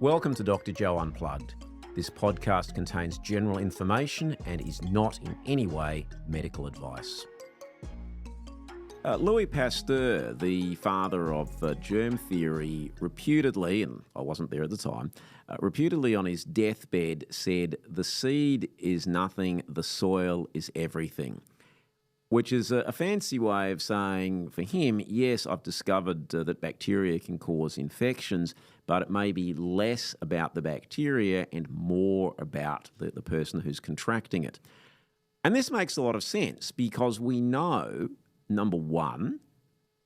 Welcome to Dr Joe Unplugged. This podcast contains general information and is not in any way medical advice. Louis Pasteur, the father of germ theory, reputedly, and I wasn't there at the time, reputedly on his deathbed said, "The seed is nothing, the soil is everything." Which is a fancy way of saying, for him, yes, I've discovered that bacteria can cause infections, but it may be less about the bacteria and more about the person who's contracting it. And this makes a lot of sense because we know, number one,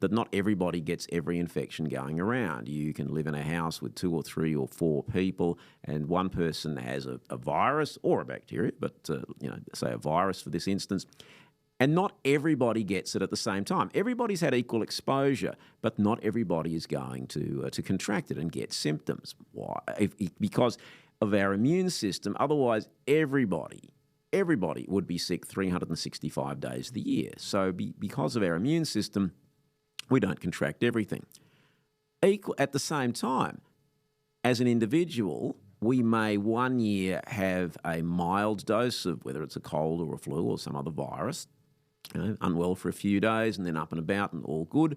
that not everybody gets every infection going around. You can live in a house with 2 or 3 or 4 people and one person has a virus or a bacteria, but say a virus for this instance, and not everybody gets it at the same time. Everybody's had equal exposure, but not everybody is going to contract it and get symptoms. Why? Because of our immune system. Otherwise, everybody would be sick 365 days of the year. So because of our immune system, we don't contract everything. At the same time, as an individual, we may one year have a mild dose of whether it's a cold or a flu or some other virus, unwell for a few days and then up and about and all good.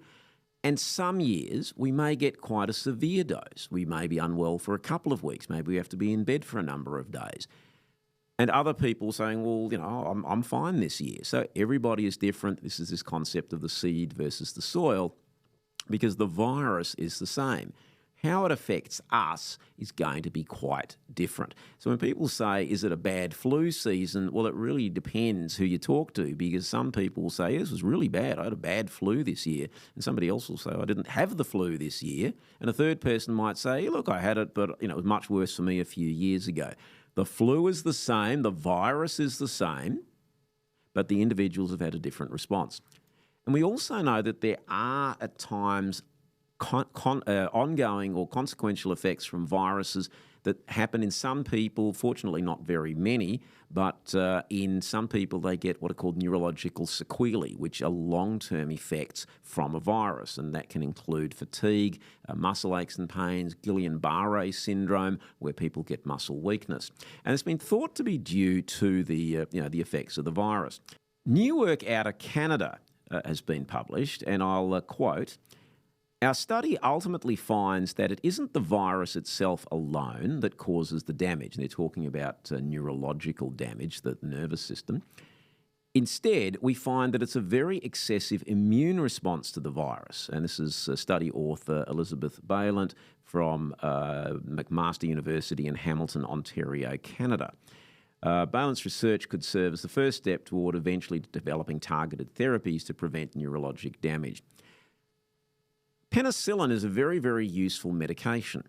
And some years we may get quite a severe dose. We may be unwell for a couple of weeks. Maybe we have to be in bed for a number of days. And other people saying, well, I'm fine this year. So everybody is different. This is this concept of the seed versus the soil because the virus is the same. How it affects us is going to be quite different. So when people say, is it a bad flu season? Well, it really depends who you talk to because some people will say, this was really bad. I had a bad flu this year. And somebody else will say, I didn't have the flu this year. And a third person might say, look, I had it, but it was much worse for me a few years ago. The flu is the same. The virus is the same. But the individuals have had a different response. And we also know that there are at times ongoing or consequential effects from viruses that happen in some people, fortunately not very many, but in some people they get what are called neurological sequelae, which are long-term effects from a virus, and that can include fatigue, muscle aches and pains, Guillain-Barré syndrome, where people get muscle weakness. And it's been thought to be due to the effects of the virus. New work out of Canada has been published, and I'll quote, "Our study ultimately finds that it isn't the virus itself alone that causes the damage." And they're talking about neurological damage, the nervous system. Instead, we find that it's a very excessive immune response to the virus. And this is study author Elizabeth Baylant from McMaster University in Hamilton, Ontario, Canada. Baylant's research could serve as the first step toward eventually developing targeted therapies to prevent neurologic damage. Penicillin is a very, very useful medication.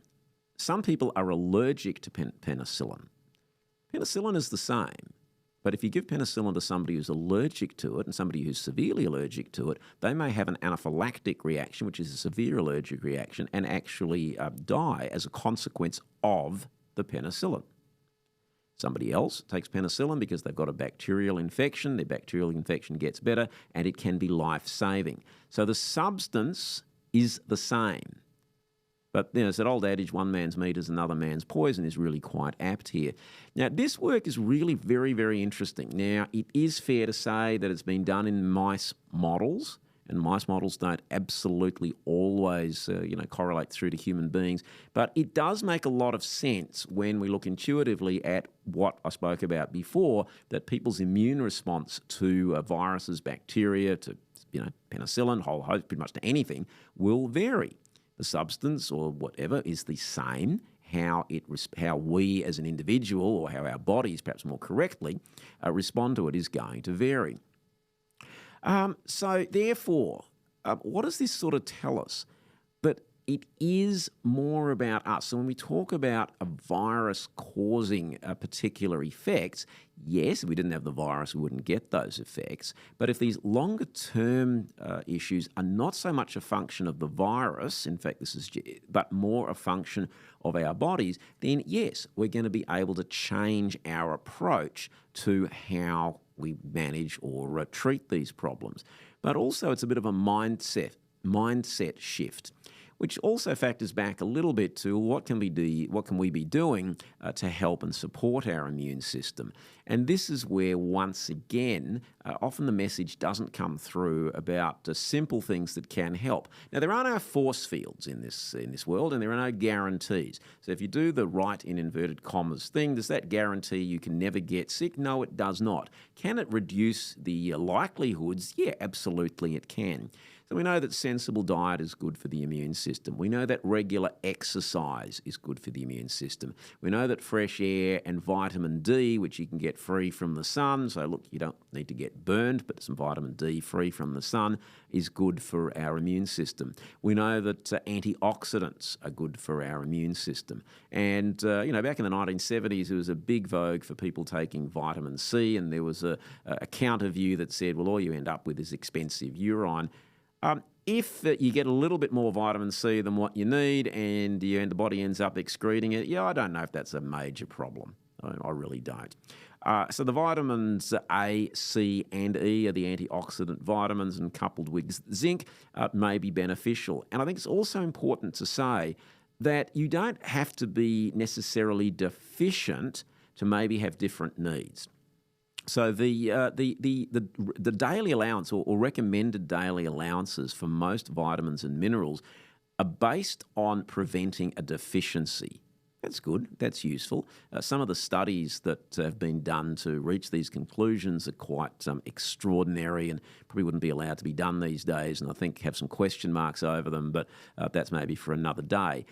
Some people are allergic to penicillin. Penicillin is the same, but if you give penicillin to somebody who's allergic to it and somebody who's severely allergic to it, they may have an anaphylactic reaction, which is a severe allergic reaction, and actually die as a consequence of the penicillin. Somebody else takes penicillin because they've got a bacterial infection, their bacterial infection gets better, and it can be life-saving. So the substance is the same. But it's that old adage, one man's meat is another man's poison, is really quite apt here. Now, this work is really very, very interesting. Now, it is fair to say that it's been done in mice models, and mice models don't absolutely always correlate through to human beings. But it does make a lot of sense when we look intuitively at what I spoke about before, that people's immune response to viruses, bacteria, to penicillin, whole host, pretty much to anything, will vary. The substance or whatever is the same. How we as an individual, or how our bodies, perhaps more correctly, respond to it is going to vary. So therefore, what does this sort of tell us? That it is more about us. So when we talk about a virus causing a particular effects, yes, if we didn't have the virus, we wouldn't get those effects. But if these longer-term issues are not so much a function of the virus, in fact, but more a function of our bodies, then yes, we're going to be able to change our approach to how we manage or treat these problems. But also it's a bit of a mindset shift. which also factors back a little bit to what can we be doing to help and support our immune system. And this is where, once again, often the message doesn't come through about simple things that can help. Now, there are no force fields in this world, and there are no guarantees. So if you do the right, in inverted commas, thing, does that guarantee you can never get sick? No, it does not. Can it reduce the likelihoods? Yeah, absolutely it can. So we know that sensible diet is good for the immune system. We know that regular exercise is good for the immune system. We know that fresh air and vitamin D, which you can get free from the sun, so look, you don't need to get burned, but some vitamin D free from the sun is good for our immune system. We know that antioxidants are good for our immune system. And, back in the 1970s, it was a big vogue for people taking vitamin C, and there was a counter view that said, well, all you end up with is expensive urine. If you get a little bit more vitamin C than what you need and the body ends up excreting it, I don't know if that's a major problem. I really don't. So the vitamins A, C and E are the antioxidant vitamins, and coupled with zinc may be beneficial. And I think it's also important to say that you don't have to be necessarily deficient to maybe have different needs. So the daily allowance or recommended daily allowances for most vitamins and minerals are based on preventing a deficiency. That's good. That's useful. Some of the studies that have been done to reach these conclusions are quite extraordinary and probably wouldn't be allowed to be done these days, and I think have some question marks over them, but that's maybe for another day.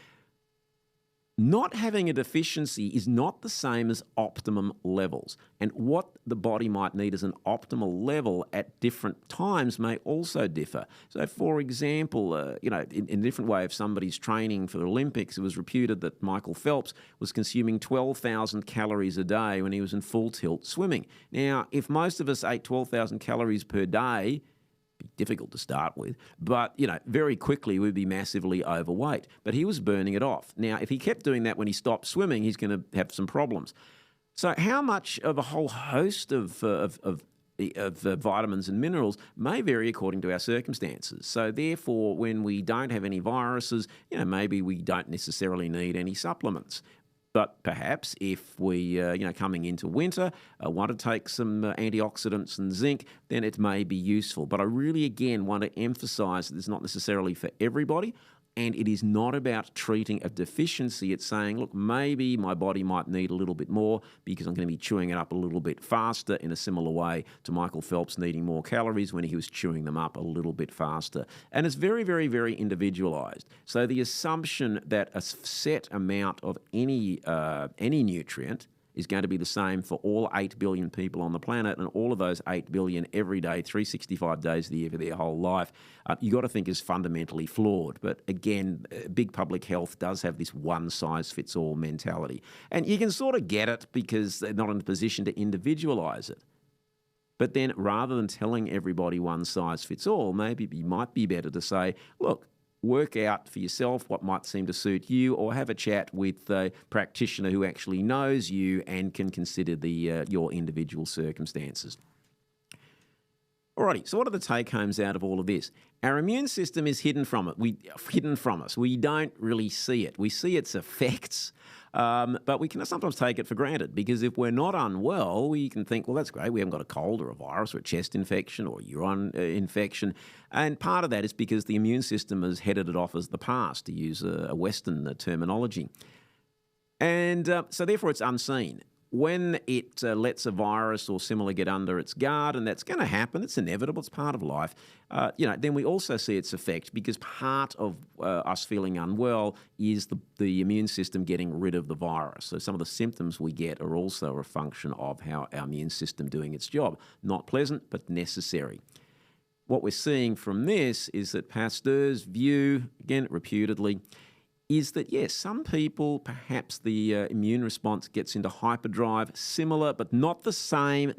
Not having a deficiency is not the same as optimum levels, and what the body might need as an optimal level at different times may also differ. So, for example, in a different way, if somebody's training for the Olympics, it was reputed that Michael Phelps was consuming 12,000 calories a day when he was in full tilt swimming. Now, if most of us ate 12,000 calories per day, be difficult to start with, but very quickly we'd be massively overweight. But he was burning it off. Now, if he kept doing that when he stopped swimming, he's going to have some problems. So, how much of a whole host of vitamins and minerals may vary according to our circumstances. So, therefore, when we don't have any viruses, maybe we don't necessarily need any supplements. But perhaps if we, coming into winter, want to take some antioxidants and zinc, then it may be useful. But I really, again, want to emphasise that it's not necessarily for everybody, and it is not about treating a deficiency. It's saying, look, maybe my body might need a little bit more because I'm going to be chewing it up a little bit faster, in a similar way to Michael Phelps needing more calories when he was chewing them up a little bit faster. And it's very, very, very individualised. So the assumption that a set amount of any nutrient is going to be the same for all 8 billion people on the planet, and all of those 8 billion every day, 365 days of the year for their whole life, you got to think is fundamentally flawed. But again, big public health does have this one-size-fits-all mentality. And you can sort of get it because they're not in a position to individualise it. But then rather than telling everybody one size fits all, maybe it might be better to say, look, work out for yourself what might seem to suit you, or have a chat with a practitioner who actually knows you and can consider your individual circumstances. Alrighty, so what are the take-homes out of all of this? Our immune system is hidden from us. We don't really see it. We see its effects, but we can sometimes take it for granted, because if we're not unwell, we can think, well, that's great, we haven't got a cold or a virus or a chest infection or a urine infection. And part of that is because the immune system has headed it off as the past, to use a Western terminology. And so therefore it's unseen. When it lets a virus or similar get under its guard, and that's going to happen, it's inevitable, it's part of life, then we also see its effect, because part of us feeling unwell is the immune system getting rid of the virus. So some of the symptoms we get are also a function of how our immune system doing its job. Not pleasant, but necessary. What we're seeing from this is that Pasteur's view, again, reputedly, is that, yes, some people, perhaps the immune response gets into hyperdrive, similar but not the same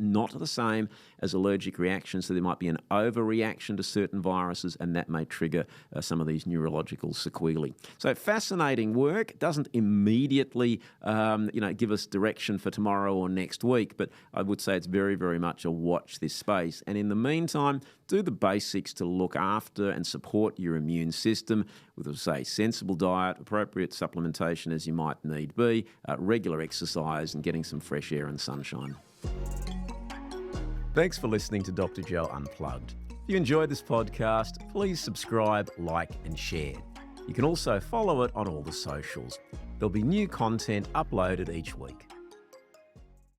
as allergic reactions. So there might be an overreaction to certain viruses, and that may trigger some of these neurological sequelae. So fascinating work. Doesn't immediately, give us direction for tomorrow or next week, but I would say it's very, very much a watch this space. And in the meantime, do the basics to look after and support your immune system. with, say, sensible diet, appropriate supplementation as you might need be, regular exercise and getting some fresh air and sunshine. Thanks for listening to Dr. Joe Unplugged. If you enjoyed this podcast, please subscribe, like and share. You can also follow it on all the socials. There'll be new content uploaded each week.